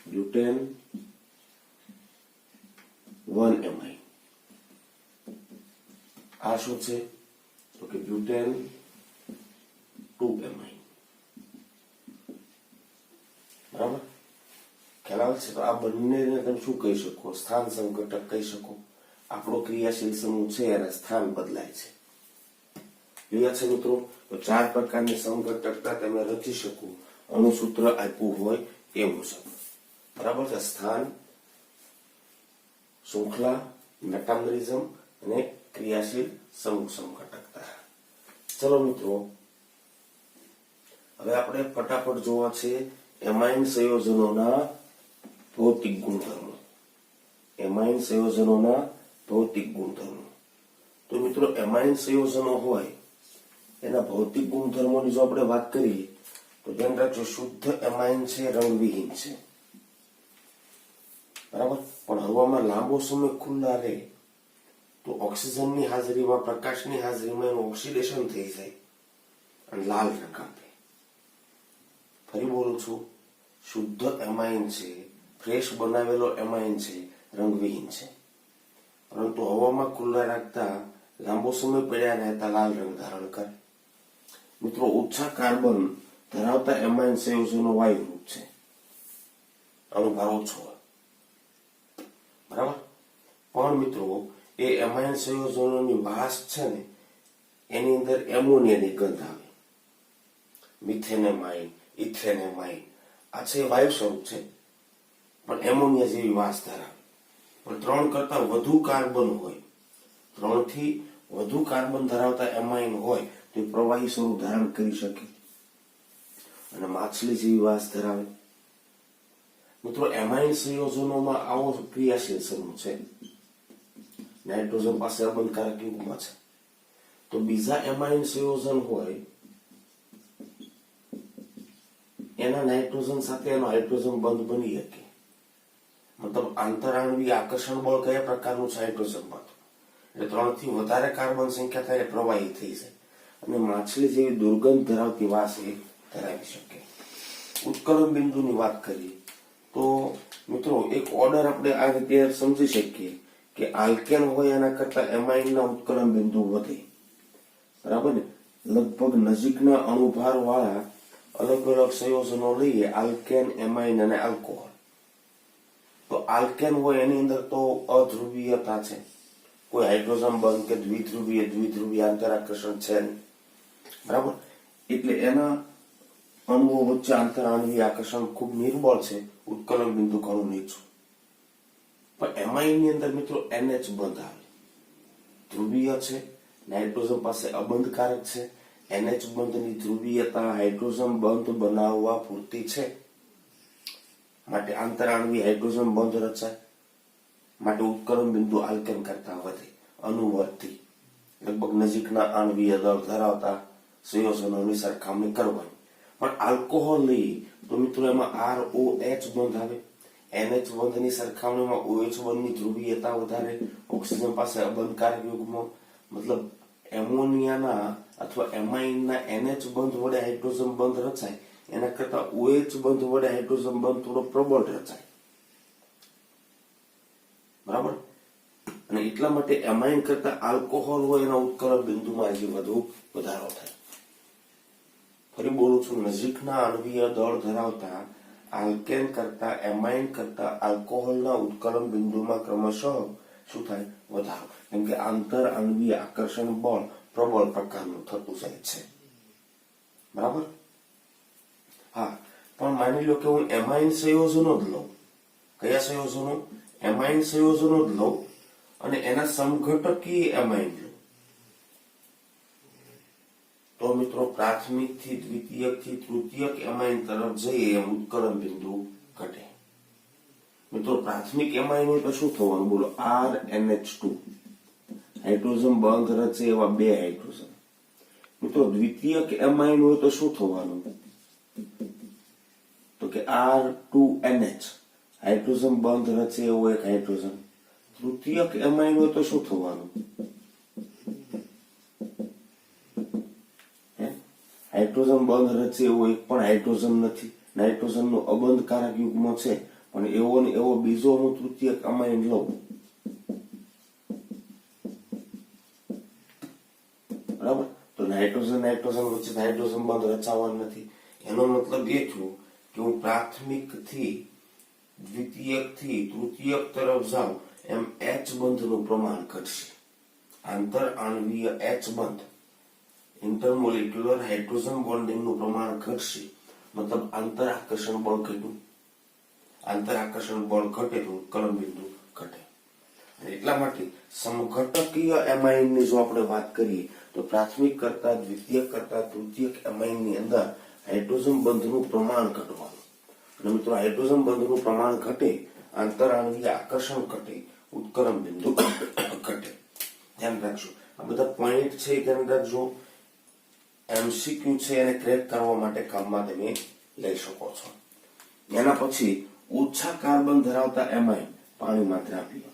Butane 1 amine. આ શું છે? તો કે બ્યુટેન 2 એમાઇન. બરાબર, ખ્યાલ આવે છે? તો આ બંનેને તમે શું કહી શકો? સ્થાન સંઘટક કહી શકો. આપણો ક્રિયાશીલ સમૂહ છે એના સ્થાન બદલાય છે. ક્લિયર છે મિત્રો? તો 4 પ્રકારની સંઘટકતા તમે રચી શકો અણુસૂત્ર આપ્યું હોય એ મુજબ. બરાબર છે? સ્થાન, શૃંખલા, મેટામરિઝમ અને ક્રિયાશીલ સમૂહ સંઘટકતા. ચલો મિત્રો, હવે આપણે ફટાફટ જોવા છે એમાઇન સંયોજનોના ભૌતિક ગુણધર્મો. એમાઇન સંયોજનોના ભૌતિક ગુણધર્મો. તો મિત્રો, એમાઇન સંયોજનો હોય એના ભૌતિક ગુણધર્મોની જો આપણે વાત કરીએ તો ધ્યાન રાખજો, શુદ્ધ એમાઇન છે રંગવિહીન છે. બરાબર, પણ હવામાં લાંબો સમય ખુલ્લા રહે તો ઓક્સિજનની હાજરીમાં, પ્રકાશની હાજરીમાં એનું ઓક્સિડેશન થઈ જાય અને લાલ રંગ આપે. ફરી બોલું છું, શુદ્ધ એમાઇન છે, ફ્રેશ બનાવેલો એમાઇન છે, રંગવિહીન છે, પરંતુ હવામાં ખુલ્લા રાખતા લાંબો સમય પડ્યા રહેતા લાલ રંગ ધારણ કરે. મિત્રો, ઓછા કાર્બન ધરાવતા એમાઇન સંયોજનો વાયુરૂપ છે, અણુભાર ઓછો હોય. બરાબર, પણ મિત્રો એ એમાઇન સંયોજનોની વાસ છે ને એની અંદર એમોનિયાની ગંધ આવે. મિથેનેમાઇન, ઇથેનેમાઇન આ છે વાયુ સ્વરૂપ છે પણ એમોનિયા જેવી વાસ ધરાવે. પણ 3 કરતા વધુ કાર્બન હોય, 3 થી વધુ કાર્બન ધરાવતા એમાઇન હોય તો પ્રવાહી સ્વરૂપ ધારણ કરી શકે અને માછલી જેવી વાસ ધરાવે. મિત્રો, એમાઇન સંયોજનોમાં આવો ક્રિયાશીલ સમૂહ છે. નાઇટ્રોજન પાસે અબંધકારક યુગ્મ છે. તો બીજા એમાઇન સંયોજન હોય એના નાઇટ્રોજન સાથે એનો હાઇડ્રોજન બંધ બની શકે. મતલબ આંતરાણવીય આકર્ષણ બળ કયા પ્રકારનું છે? હાઇડ્રોજન બંધ. એટલે 3 થી વધારે કાર્બન સંખ્યા થાય પ્રવાહી થઈ જાય અને માછલી જેવી દુર્ગંધ ધરાવતી વાસ એ ધરાવી શકે. ઉત્કલન બિંદુની વાત કરીએ તો મિત્રો, એક ઓર્ડર આપણે આ રીતે સમજી શકીએ કે આલ્કેન હોય એના કરતા એમાઇનના ઉત્કલન બિંદુ વધે. બરાબર ને? લગભગ નજીકના અણુભાર વાળા અલગ અલગ સંયોજનો લઈએ, આલ્કેન, એમાઇન અને આલ્કોહોલ. તો આલ્કેન હોય એની અંદર તો અધ્રુવીયતા છે, કોઈ હાઇડ્રોજન બંધ કે દ્વિધ્રુવીય આંતરાકર્ષણ છે નહીં. બરાબર, એટલે એના અણુઓ વચ્ચે આંતરાણવીય આકર્ષણ ખૂબ નિર્બળ છે, ઉત્કલન બિંદુ ઘણું નીચું. પણ એમાઇન ની અંદર મિત્રો NH બંધ આવે, ધ્રુવીય છે, નાઇટ્રોજન પાસે અબંધકારક છે. NH બંધની ધ્રુવીયતા હાઇડ્રોજન બંધ બનાવવા પૂરતી છે, માટે આંતરાણવીય હાઇડ્રોજન બંધ રચાય, માટે ઉત્કલન બિંદુ આલ્કેન કરતા વધે. અનુવર્તી લગભગ નજીકના આણવીય દળ ધરાવતા સંયોજનોની સરખામણી કરવાની. પણ આલ્કોહોલ લઈએ તો મિત્રો એમાં ROH બંધ આવે. NH બંધની સરખામણીમાં OH બંધની ધ્રુવીયતા વધારે, ઓક્સિજન પાસે અબંધકારક યુગ્મ. મતલબ એમોનિયાના અથવા એમાઇનના NH બંધ વડે હાઇડ્રોજન બંધ રચાય એના કરતા OH બંધ વડે હાઇડ્રોજન બંધ થોડો પ્રબળ રચાય. બરાબર, અને એટલા માટે એમાઇન કરતા આલ્કોહોલ હોય એના ઉત્કલન બિંદુમાં હજી વધુ વધારો થાય. ફરી બોલું છું, નજીકના આણવીય દળ ધરાવતા આલ્કેન કરતા એમાઇન કરતા આલ્કોહોલના ઉત્કલન બિંદુમાં ક્રમશઃ શું થાય? વધારો. કેમ કે આંતર આણવીય આકર્ષણ બળ પ્રબળ પ્રકારનું થતું જાય છે. બરાબર, હા. પણ માની લો કે હું એમાઇન સંયોજનો જ લઉં. કયા સંયોજનો? એમાઇન સંયોજનો જ લઉં અને એના સમઘટકી એમાઇન લઉં. તો મિત્રો, પ્રાથમિક થી દ્વિતીયક થી તૃતીયક એમાઇન તરફ જઈએ એમ ઉત્કલન બિંદુ ઘટે. મિત્રો, પ્રાથમિક એમાઇન હોય તો શું થવાનું? બોલો, RNH2 હાઇડ્રોજન બંધ રચે એવા 2 હાઇડ્રોજન. મિત્રો, દ્વિતીયક એમાઇન હોય તો શું થવાનું? તો કે R2NH હાઇડ્રોજન બંધ રચે એવો 1 હાઇડ્રોજન. તૃતીયક એમાઇન હોય તો શું થવાનું? હાઇડ્રોજન બંધ રચે એવો 1 પણ હાઇડ્રોજન નથી, નાઇટ્રોજનનું અબંધકારક યુગ્મ છે, પણ એવો ને એવો બીજો હું તૃતીયક અમાઇન લઉં, બરાબર, તો નાઇટ્રોજન વચ્ચે હાઇડ્રોજન બંધ રચાવવાનો નથી. એનો મતલબ એ થયો કે હું પ્રાથમિક થી દ્વિતીયક થી તૃતીયક તરફ જાઉં એમ એચ બંધનું પ્રમાણ ઘટશે. આંતર આણ્વીય એચ બંધ, ઇન્ટરમોલિક્યુલર હાઇડ્રોજન બોન્ડિંગનું પ્રમાણ ઘટશે, મતલબ આંતર આકર્ષણ બળ ઘટ્યું. આંતર આકર્ષણ બળ ઘટે તો ઉત્કલન બિંદુ ઘટે. એટલા માટે સમઘટકીય એમાઇનની જો આપણે વાત કરીએ તો પ્રાથમિક કરતા દ્વિતીયક કરતા તૃતીયક એમાઇનની અંદર હાઇડ્રોજન બંધનું પ્રમાણ ઘટવાનું. અને મિત્રો હાઇડ્રોજન બંધનું પ્રમાણ ઘટે, આંતરાણવીય આકર્ષણ ઘટે, ઉત્કલન બિંદુ ઘટે. ધ્યાન રાખજો, આ બધા પોઈન્ટ છે ધ્યાન રાખજો. એમસીક્યુ છે એને ક્રેક કરવા માટે કામમાં તમે લઈ શકો છો. એના પછી ઓછા કાર્બન ધરાવતા એમાઇન પાણીમાં દ્રાવ્ય.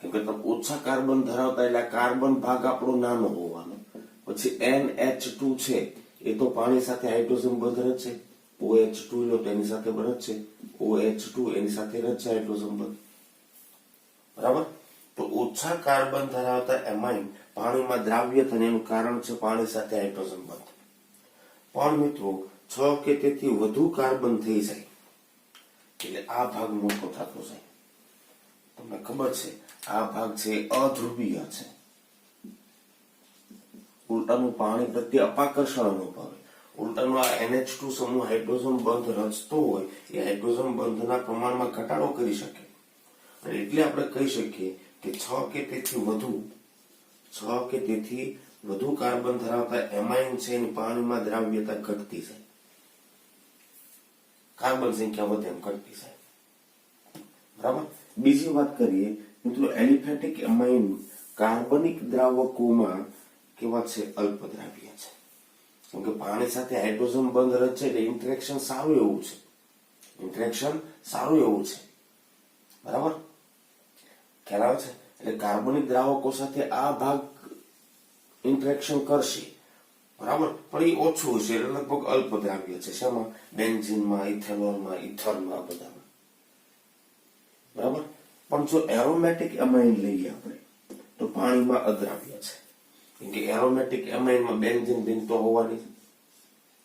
કેમ કે ઓછા કાર્બન ધરાવતા એટલે કાર્બન ભાગ આપણો નાનો હોવાનો. પછી NH2 છે એ તો પાણી સાથે હાઇડ્રોજન બંધ રચે, OH2 લો તો એની સાથે રચે, OH2 એની સાથે રચે હાઇડ્રોજન બંધ, બરાબર. તો ઓછા કાર્બન ધરાવતા એમાઇન પાણીમાં દ્રાવ્ય થાય એનું કારણ છે પાણી સાથે હાઇડ્રોજન બંધ. પણ મિત્રો 6 કે તેથી વધુ કાર્બન થઈ જાય એટલે આ ભાગ મોટો થતો જાય. તમને ખબર છે આ ભાગ છે અધ્રુવીય છે, ઉલટાનું પાણી પ્રત્યે અપાકર્ષણ અનુભવે. ઉલટાનું આ NH2 સમૂહ હાઇડ્રોજન બંધ રચતો હોય એ હાઇડ્રોજન બંધના પ્રમાણમાં ઘટાડો કરી શકે. અને એટલે આપણે કહી શકીએ કે 6 કે તેથી વધુ કાર્બન ધરાવતા એમાઇન છે એની પાણીમાં દ્રાવ્યતા ઘટતી જાય, કાર્બન સંખ્યા વધે એમ ઘટતી જાય, બરાબર. બીજી વાત કરીએ મિત્રો, એલિફેટિક એમાઇન કાર્બનિક દ્રાવકોમાં કેવા છે? અલ્પ દ્રાવ્ય છે. કેમ કે પાણી સાથે હાઇડ્રોજન બંધ રચે એટલે ઇન્ટરેક્શન સારું એવું છે, બરાબર, ખ્યાલ આવે છે. એટલે કાર્બનિક દ્રાવકો સાથે આ ભાગ ઇન્ટરેક્શન કરશે, બરાબર, પણ એ ઓછું હશે એટલે લગભગ અલ્પ દ્રાવ્ય છે. શેમાં? બેન્ઝીનમાં, ઇથેનોલમાં, ઇથરમાં, બધામાં, બરાબર. પણ જો એરોમેટિક એમાઇન લઈએ આપણે તો પાણીમાં અદ્રાવ્ય છે. કેમ કે એરોમેટિક એમાઇનમાં બેન્ઝીન રિંગ તો હોવાની,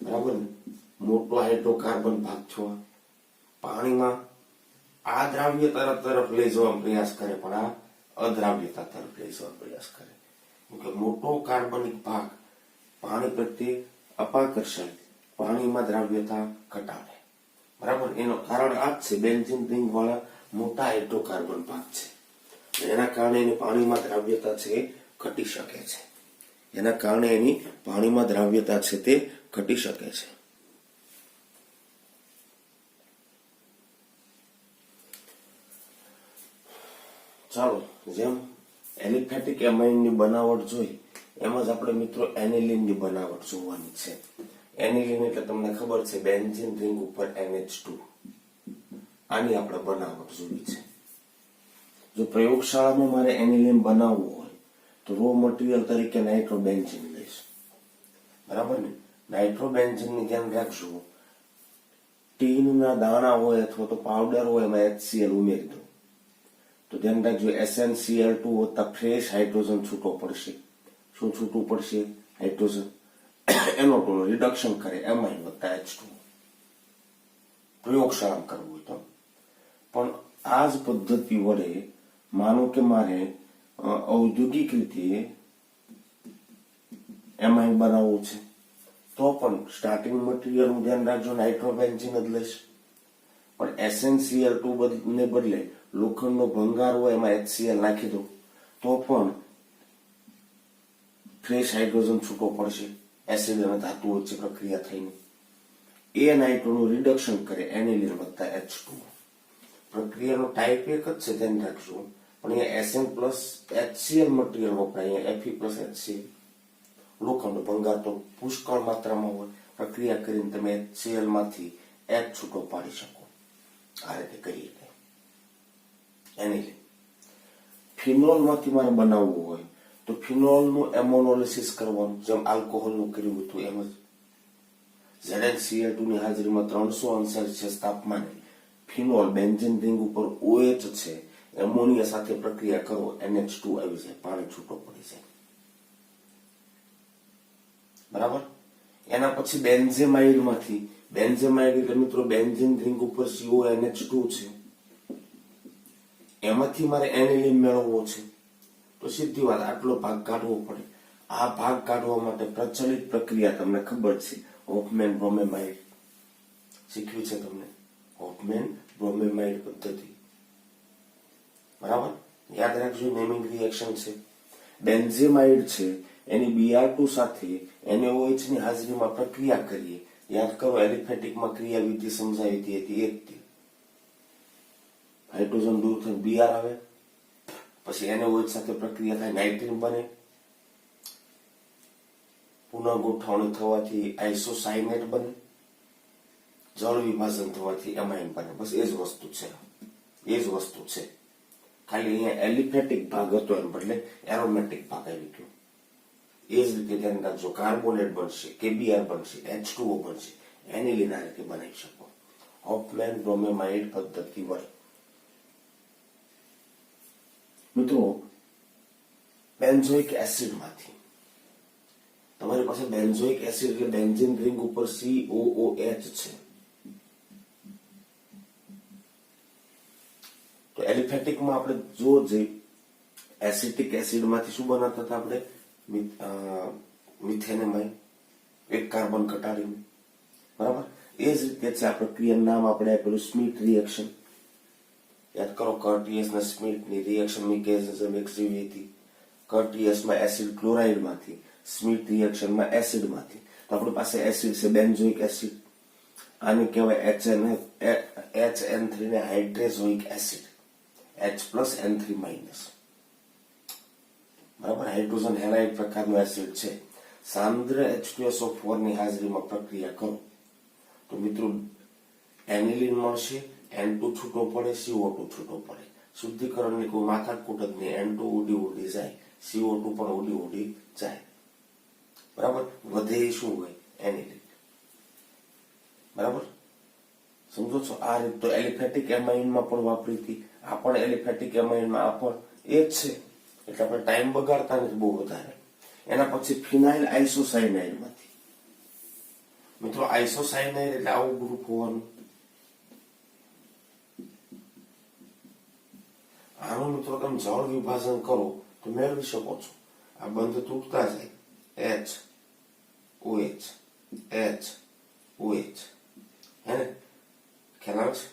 બરાબર ને, મોટો હાઇડ્રોકાર્બન ભાગ છો. પાણીમાં આ દ્રાવ્યતા તરફ લઈ જવાનો પ્રયાસ કરે, પણ આ અદ્રાવ્યતા તરફ લઈ જવાનો પ્રયાસ કરે. કેમ કે મોટો કાર્બનિક ભાગ પાણી પ્રત્યે અપાકર્ષણ, પાણીમાં દ્રાવ્યતા ઘટાડે, બરાબર. એનું કારણ આ જ છે, બેન્ઝીન રિંગ વાળા મોટા હાઇડ્રોકાર્બન ભાગ છે. એના કારણે એની પાણીમાં દ્રાવ્યતા છે ઘટી શકે છે. ઘટી શકે છે. ચાલો, જેમ એલિફેટિક એમાઇનની બનાવટ જોઈ એમ જ આપણે મિત્રો એનિલિનની બનાવટ જોવાની છે. એનિલિન એટલે તમને ખબર છે બેન્ઝીન રિંગ ઉપર NH2, આની આપણે બનાવટ જોવી છે. જો પ્રયોગશાળામાં મારે એનિલિન બનાવવું હોય તો રો મટીરીયલ તરીકે નાઇટ્રોબેન્ઝીન લઈશ, બરાબર ને. નાઇટ્રોબેન્ઝીનની ધ્યાન રાખજો, ટીનના દાણા હોય અથવા તો પાવડર હોય એમાં HCl ઉમેરી દો તો ધ્યાન રાખજો SnCl2 વત્તા ફ્રેશ હાઇડ્રોજન છૂટો પડશે. શું છૂટું પડશે? હાઇડ્રોજન. NO2 નું રિડક્શન કરે એમાઇન વત્તા H2. પ્રયોગશાળામાં કરવું હોય તો. પણ આ જ પદ્ધતિ વડે માનો કે મારે ઔદ્યોગિક રીતે એમાઇન બનાવવું છે તો પણ સ્ટાર્ટિંગ મટીરીયલ નું ધ્યાન રાખજો નાઇટ્રોબેન્ઝીન જ લઈશ. પણ SnCl2 ને બદલે લોખંડનો ભંગાર હોય એમાં HCl નાખી દો તો પણ ફ્રેશ હાઇડ્રોજન છૂટો પડશે. એસિડ અને ધાતુ વચ્ચે પ્રક્રિયા થઈને એ નાઇટ્રોનું રિડક્શન કરે એનિલિન વત્તા H2. પ્રક્રિયાનો ટાઈપ એક જ છે, ધ્યાન રાખજો. પણ અહીંયા Sn પ્લસ HCl મટીરીયલ વપરાય, અહીંયા Fe પ્લસ HCl. લોખંડનો ભંગાર તો પુષ્કળ માત્રામાં હોય, પ્રક્રિયા કરીને તમે HCl માંથી H છૂટો પાડી શકો. આ રીતે કરીએ એનિલિન. ફિનોલ માંથી મારે બનાવવું હોય તો ફિનોલ નું એમોનોલિસિસ કરવાનું, જેમ આલ્કોહોલ નું કર્યું હતું એમ જ. ZnCl2 ની હાજરીમાં 300 અંશ સેલ્સિયસ તાપમાને ફિનોલ બેન્ઝીન રિંગ ઉપર OH છે એમોનિયા સાથે પ્રક્રિયા કરો NH2 આવી જાય, પાણી છૂટો પડી જાય. બરાબર. એના પછી બેન્ઝેમાઇડ એટલે મિત્રો બેન્ઝીન રિંગ ઉપર CONH2 છે, એમાંથી મારે એનિલિન મેળવવો છે. તો સીધી વાત, આટલો ભાગ કાઢવો પડે. આ ભાગ કાઢવા માટે પ્રચલિત પ્રક્રિયા તમને ખબર છે, હોફમેન બ્રોમેમાઇડ શીખવી છે તમને, હોફમેન બ્રોમેમાઇડ પદ્ધતિ. બરાબર, યાદ રાખજો, નેમિંગ રિએક્શન છે. બેન્ઝેમાઇડ છે એની Br2 સાથે NaOH ની હાજરીમાં પ્રક્રિયા કરીએ. યાદ કરો, એલિફેટિકમાં ક્રિયાવિધિ સમજાવી હતી એક થી હાઇડ્રોજન દૂર થઈને Br આવે, પછી NaOH સાથે પ્રક્રિયા થાય, નાઇટ્રીન બને, પુનઃ ગોઠવણી થવાથી આઇસોસાયનેટ બને, જળ વિભાજન થવાથી એમાઇન બને. બસ એ જ વસ્તુ છે. ખાલી અહીંયા એલિફેટિક ભાગ હતો એમ બદલે એરોમેટિક ભાગ આવી ગયો. એ જ રીતે ધ્યાન રાખજો, કાર્બોનેટ બનશે, KBr બનશે, H2O બનશે, એનિલિન આ રીતે બનાવી શકો હોફમેન બ્રોમેમાઇડ પદ્ધતિ વડે. મિત્રો, બેન્ઝોઇક એસિડ માંથી તમારી પાસે બેન્ઝોઇક એસિડ એટલે બેન્ઝીન રિંગ ઉપર COOH છે. તો એલિફેટિકમાં આપણે જો જે એસિટિક એસિડ માંથી શું બનાવતા હતા આપણે, મિથેનેમાઇન, એક કાર્બન ઘટાડીને. બરાબર, એ જ રીતે છે આ પ્રક્રિયાનું નામ આપણે આપેલું સ્મિથ રિએક્શન. યાદ કરો, કર્ટિયસ અને સ્મિથની રિએક્શન મિકેનિઝમ એક જેવી હતી. કર્ટિયસમાં એસિડ ક્લોરાઇડ માંથી, સ્મિથ રિએક્શનમાં એસિડ માંથી. તો આપણી પાસે એસિડ છે બેન્ઝોઇક એસિડ, આને કહેવાય HN3 ને હાઇડ્રેઝોઇક એસિડ, H+N3-. બરાબર, હાઇડ્રોજન હેલાઇડ પ્રકારનો એસિડ છે. સાંદ્ર H2SO4 ની હાજરીમાં પ્રક્રિયા કરો તો મિત્રો એનિલિન મળશે, N2 છૂટો પડે, CO2 છૂટો પડે. શુદ્ધિકરણની કોઈ માથાકૂટ જ નહીં, N2 ઉડી જાય, CO2 પણ ઉડી જાય. બરાબર, વધે શું હોય, એનિલિન. બરાબર, સમજો છો? આ રીત તો એલિફેટિક એમાઇનમાં પણ વાપરી હતી, આ પણ એલિફેટિક એમાઇનમાં આ પણ એ જ છે. એટલે આપણે ટાઈમ બગાડતા નથી બહુ વધારે. એના પછી ફિનાઇલ આઇસોસાયનાઇડ માંથી, મિત્રો આઇસોસાયનાઇડ એટલે આવું ગ્રુપ હોવાનું. આનું મિત્રો તમે જળ વિભાજન કરો તો મેળવી શકો છો. આ બંધ તૂટતા જાય, HOH હે ને, ખ્યાલ આવે છે?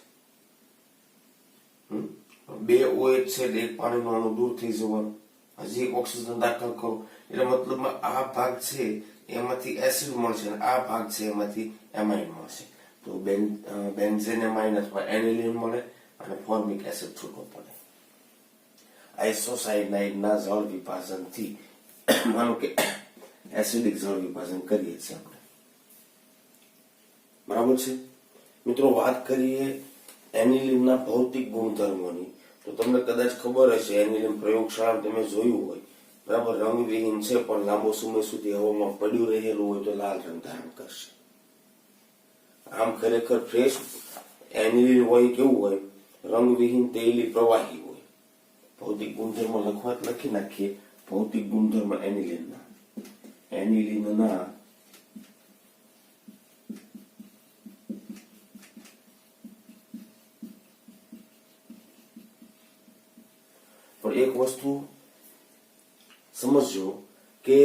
બે OH છે એટલે એક પાણીનો અણુ દૂર થઈ જવાનું, હજી એક ઓક્સિજન દાખલ કરો એટલે મતલબ આ ભાગ છે એમાંથી એસિડ મળશે અને આ ભાગ છે એમાંથી એમાઇન મળશે. તો બેન્ઝેન એમાઇન અથવા એનિલિન મળે અને ફોર્મિક એસિડ છૂટો પડે. આઇસોસાયનાઇડના જળ વિભાજનથી માનો કે એસિડિક જળ વિભાજન કરીએ છીએ આપણે. બરાબર છે મિત્રો? વાત કરીએ એનિલિનના ભૌતિક ગુણધર્મોની, તો તમને કદાચ ખબર હશે, એનિલિન પ્રયોગશાળામાં તમે જોયું હોય. બરાબર, રંગવિહીન છે પણ લાંબો સમય સુધી હવામાં પડ્યું રહેલું હોય તો લાલ રંગ ધારણ કરશે. આમ ખરેખર ફ્રેશ એનિલિન હોય કેવું હોય, રંગવિહીન તેલી પ્રવાહી હોય. ભૌતિક ગુણધર્મ લખી નાખીએ. ભૌતિક ગુણધર્મ એનિલિનના પણ એક વસ્તુ સમજજો કે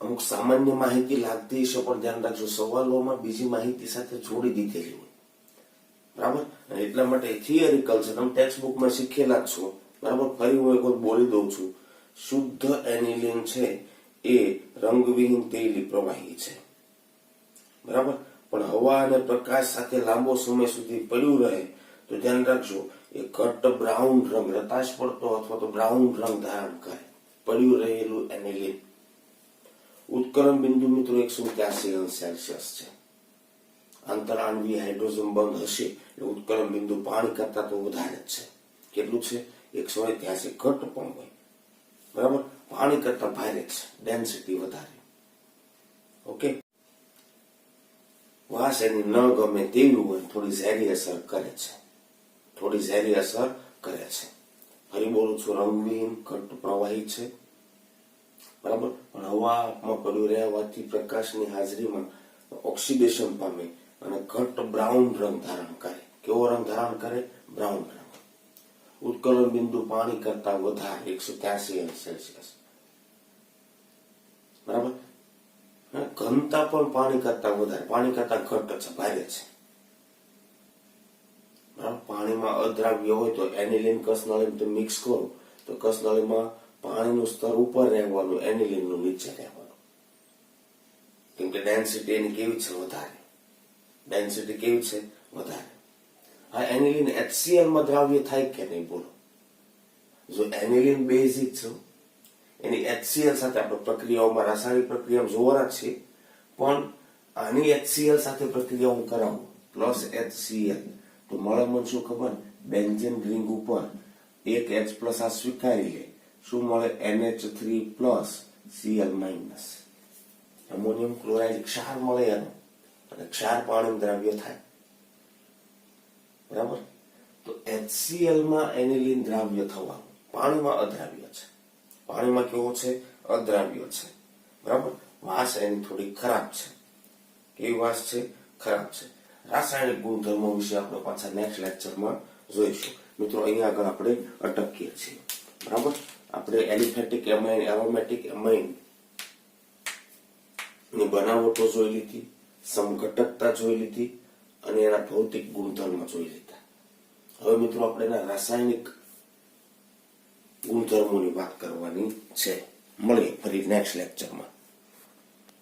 અમુક સામાન્ય માહિતી લાગતી હશે, પણ ધ્યાન રાખજો સવાલોમાં બીજી માહિતી સાથે જોડી દીધેલી હોય. બરાબર, એટલા માટે થિયરિકલ છે, તમે ટેક્સ્ટ બુકમાં શીખેલા જ છો. બરાબર, ફરી હું એક વખત બોલી દઉં છું. શુદ્ધ એનિલિન છે એ રંગવિહીન તેલી પ્રવાહી છે. બરાબર, પણ હવા અને પ્રકાશ સાથે લાંબો સમય સુધી પડ્યું રહે તો ધ્યાન રાખજો એ ઘટ્ટ બ્રાઉન રંગ, રતાશ પડતો અથવા તો બ્રાઉન રંગ ધારણ કરે. પડ્યું રહેલું એનિલિન. ઉત્કલન બિંદુ મિત્રો 183 સેલ્સિયસ છે. આંતરાણવીય હાઇડ્રોજન બંધ હશે એટલે ઉત્કલન બિંદુ પાણી કરતા તો વધારે જ છે. કેટલું છે? 183. ઘટ પણ હોય. બરાબર, પાણી કરતા ભારે છે, ડેન્સિટી વધારે. ઓકે. વાસ એની ન ગમે તેવી હોય થોડી ઝેરી અસર કરે છે, થોડી ઝેરી અસર કરે છે. ફરી બોલું છું, રંગવિહીન ઘટ્ટ પ્રવાહી છે, બરાબર, પણ હવામાં પડ્યું રહેવાથી પ્રકાશની હાજરીમાં ઓક્સિડેશન પામે અને ઘટ્ટ બ્રાઉન રંગ ધારણ કરે. કેવો રંગ ધારણ કરે? બ્રાઉન રંગ. ઉત્કલન બિંદુ પાણી કરતા વધારે 183 સેલ્સિયસ, બરાબર. ઘનતા પણ પાણી કરતા વધારે, પાણી કરતા ઘટ્ટ છે, ભારે છે, બરાબર. પાણીમાં અદ્રાવ્ય હોય તો એનિલિન કસનળીન તમે મિક્સ કરો તો કસનળીમાં પાણીનું સ્તર ઉપર રહેવાનું, એનિલિનનું નીચે રહેવાનું, કેમ કે ડેન્સિટી એની કેવી છે? વધારે. ડેન્સિટી કેવી છે? વધારે. આ એનિલિન HCl માં દ્રાવ્ય થાય કે નહીં બોલો? જો એનિલિન બેઝિક છે એની HCl સાથે આપણે પ્રક્રિયાઓમાં રાસાયણિક પ્રક્રિયામાં જોવાના છે, પણ આની HCl સાથે પ્રક્રિયા હું કરાવું પ્લસ HCl તો મળે મને શું ખબર? બેન્ઝીન રિંગ ઉપર એક H પ્લસ આ સ્વીકારી લે, શું મળે? NH3 plus Cl minus, ammonium chloride ક્ષાર મળે એનો, અને ક્ષાર પાણી દ્રાવ્ય થાય, બરાબર. તો HCl માં એનિલિન દ્રાવ્ય થવાનું, પાણીમાં અદ્રાવ્ય છે. પાણીમાં કેવો છે? અદ્રાવ્ય છે, બરાબર. વાસ એની થોડી ખરાબ છે. કેવી વાસ છે? ખરાબ છે. રાસાયણિક ગુણધર્મો વિશે આપણે પાછા નેક્સ્ટ લેક્ચરમાં જોઈશું. મિત્રો, અહીંયા આગળ આપણે અટકીએ છીએ, બરાબર. આપણે એલિફેટિક એમાઇન, એરોમેટિક એમાઇન ની બનાવટો જોઈ લીધી, સમઘટકતા જોઈ લીધી અને એના ભૌતિક ગુણધર્મો જોઈ લીધા. હવે મિત્રો આપણે એના રાસાયણિક ગુણધર્મોની વાત કરવાની છે. મળીએ ફરી નેક્સ્ટ લેક્ચરમાં.